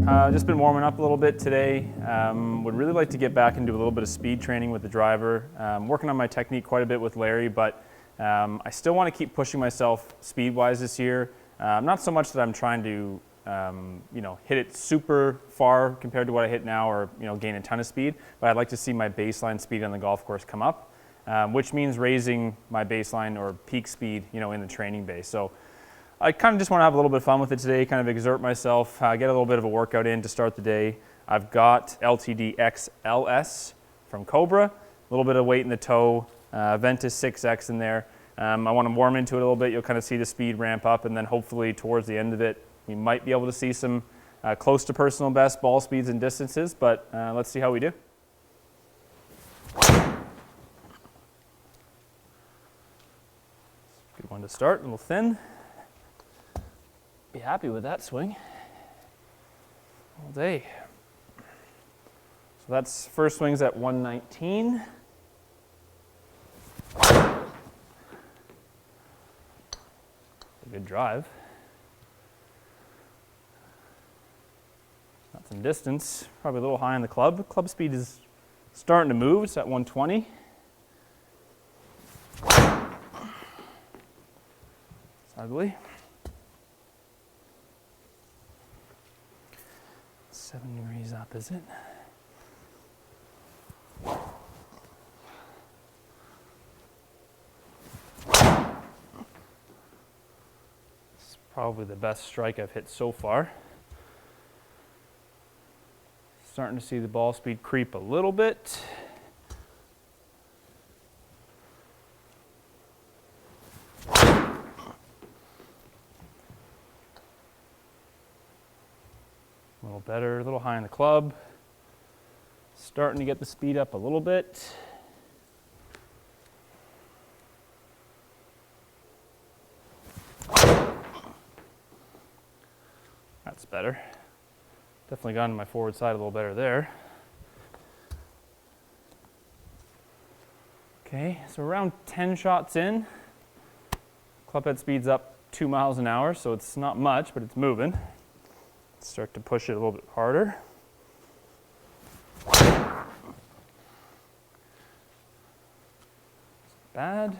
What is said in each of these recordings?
Just been warming up a little bit today. Would really like to get back and do a little bit of speed training with the driver. Working on my technique quite a bit with Larry, but I still want to keep pushing myself speed-wise this year. Not so much that I'm trying to hit it super far compared to what I hit now, or gain a ton of speed, but I'd like to see my baseline speed on the golf course come up, which means raising my baseline or peak speed in the training base. So I kind of just want to have a little bit of fun with it today, kind of exert myself, get a little bit of a workout in to start the day. I've got LTD XLS from Cobra, a little bit of weight in the toe, Ventus 6X in there. I want to warm into it a little bit. You'll kind of see the speed ramp up, and then hopefully towards the end of it, you might be able to see some close to personal best ball speeds and distances, but let's see how we do. Good one to start, a little thin. Be happy with that swing all day. So that's first swing's at 119. A good drive. Got some distance, probably a little high on the club. Club speed is starting to move, it's at 120. It's ugly. 7 degrees up, is it? It's probably the best strike I've hit so far. Starting to see the ball speed creep a little bit. A little better, a little high in the club. Starting to get the speed up a little bit. That's better. Definitely gone to my forward side a little better there. Okay, so around 10 shots in. Club head speed's up 2 miles an hour, so it's not much, but it's moving. Start to push it a little bit harder. Bad.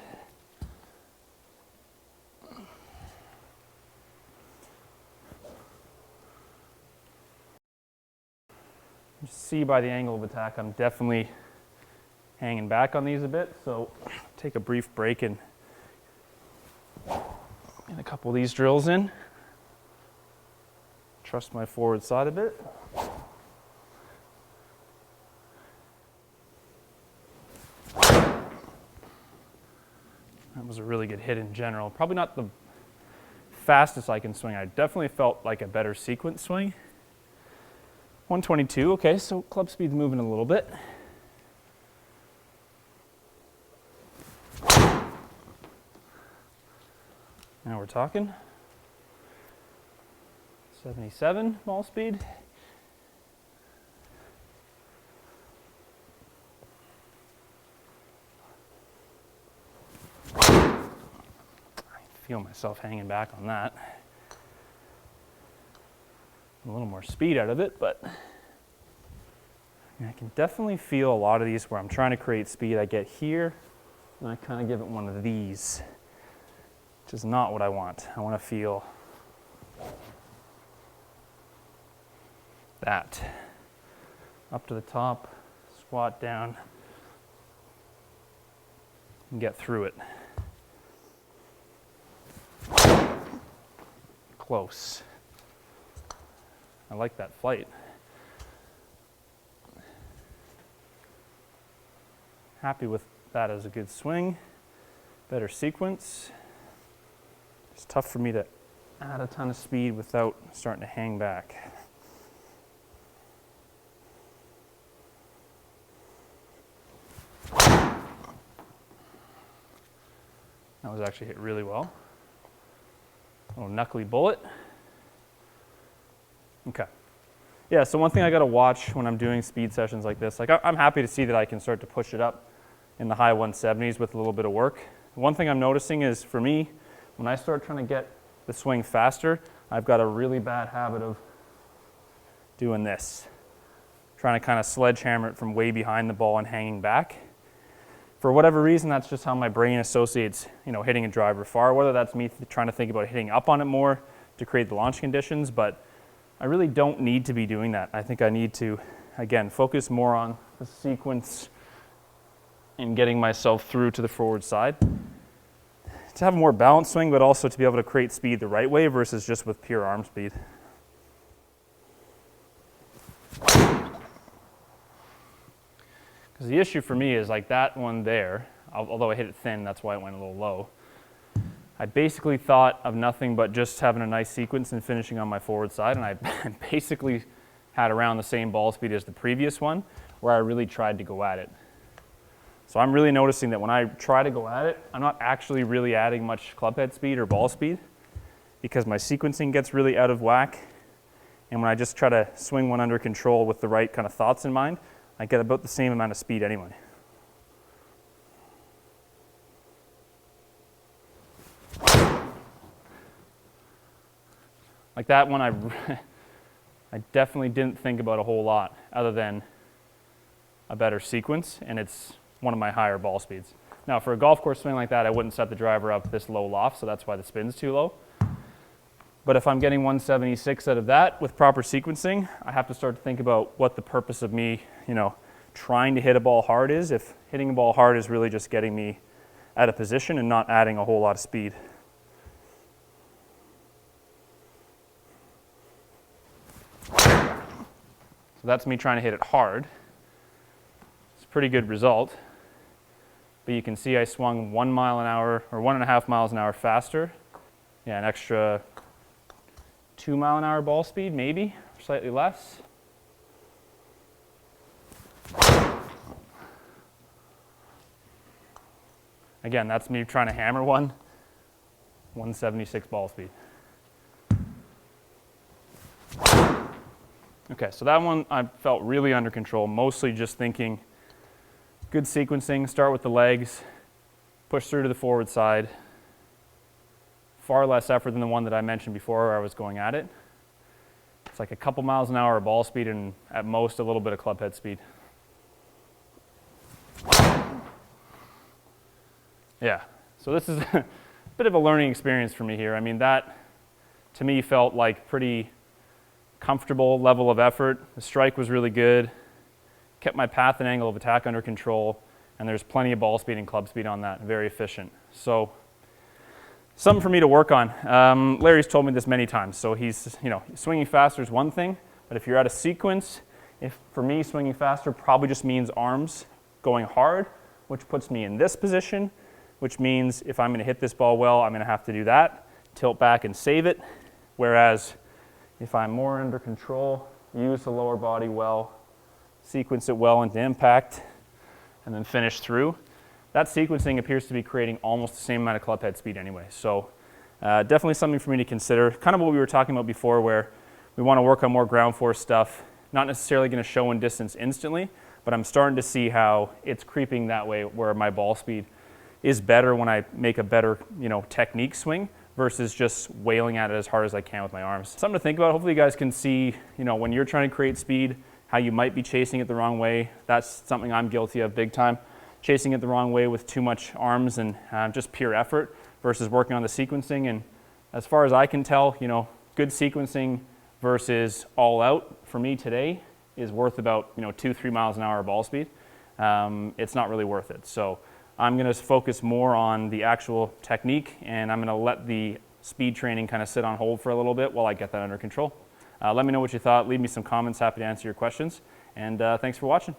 You see by the angle of attack, I'm definitely hanging back on these a bit, so take a brief break and get a couple of these drills in. Trust my forward side a bit. That was a really good hit in general. Probably not the fastest I can swing. I definitely felt like a better sequence swing. 122, okay, so club speed's moving a little bit. Now we're talking. 77 ball speed. I feel myself hanging back on that. A little more speed out of it, but I can definitely feel a lot of these where I'm trying to create speed. I get here and I kind of give it one of these, which is not what I want. I want to feel that. Up to the top, squat down, and get through it. Close. I like that flight. Happy with that as a good swing. Better sequence. It's tough for me to add a ton of speed without starting to hang back. That was actually hit really well. A little knuckly bullet. Okay. Yeah, so one thing I got to watch when I'm doing speed sessions like this, like I'm happy to see that I can start to push it up in the high 170s with a little bit of work. One thing I'm noticing is for me, when I start trying to get the swing faster, I've got a really bad habit of doing this, trying to kind of sledgehammer it from way behind the ball and hanging back. For whatever reason, that's just how my brain associates, hitting a driver far, whether that's me trying to think about hitting up on it more to create the launch conditions, but I really don't need to be doing that. I think I need to, again, focus more on the sequence and getting myself through to the forward side to have a more balanced swing, but also to be able to create speed the right way versus just with pure arm speed. Because the issue for me is like that one there, although I hit it thin, that's why it went a little low. I basically thought of nothing but just having a nice sequence and finishing on my forward side, and I basically had around the same ball speed as the previous one, where I really tried to go at it. So I'm really noticing that when I try to go at it, I'm not actually really adding much club head speed or ball speed because my sequencing gets really out of whack. And when I just try to swing one under control with the right kind of thoughts in mind, I get about the same amount of speed anyway. Like that one, I definitely didn't think about a whole lot other than a better sequence, and it's one of my higher ball speeds. Now for a golf course swing like that, I wouldn't set the driver up this low loft, so that's why the spin's too low. But if I'm getting 176 out of that with proper sequencing, I have to start to think about what the purpose of me, trying to hit a ball hard is. If hitting a ball hard is really just getting me out of position and not adding a whole lot of speed. So that's me trying to hit it hard. It's a pretty good result. But you can see I swung 1 mile an hour or 1.5 miles an hour faster. Yeah, an extra 2 mile an hour ball speed, maybe, or slightly less. Again, that's me trying to hammer 176 ball speed. Okay, so that one I felt really under control, mostly just thinking good sequencing, start with the legs, push through to the forward side. Far less effort than the one that I mentioned before where I was going at it. It's like a couple miles an hour of ball speed and at most a little bit of club head speed. Yeah, so this is a bit of a learning experience for me here. I mean, that to me felt like pretty comfortable level of effort. The strike was really good, kept my path and angle of attack under control, and there's plenty of ball speed and club speed on that, very efficient. So something for me to work on. Larry's told me this many times. So he's, swinging faster is one thing, but if you're at a sequence, for me, swinging faster probably just means arms going hard, which puts me in this position, which means if I'm going to hit this ball well, I'm going to have to do that, tilt back and save it. Whereas if I'm more under control, use the lower body well, sequence it well into impact, and then finish through, that sequencing appears to be creating almost the same amount of club head speed anyway. So definitely something for me to consider. Kind of what we were talking about before where we want to work on more ground force stuff. Not necessarily going to show in distance instantly, but I'm starting to see how it's creeping that way where my ball speed is better when I make a better technique swing versus just wailing at it as hard as I can with my arms. Something to think about. Hopefully you guys can see when you're trying to create speed, how you might be chasing it the wrong way. That's something I'm guilty of big time. Chasing it the wrong way with too much arms and just pure effort versus working on the sequencing. And as far as I can tell, good sequencing versus all out for me today is worth about 2-3 miles an hour ball speed. It's not really worth it. So I'm going to focus more on the actual technique, and I'm going to let the speed training kind of sit on hold for a little bit while I get that under control. Let me know what you thought. Leave me some comments. Happy to answer your questions. And thanks for watching.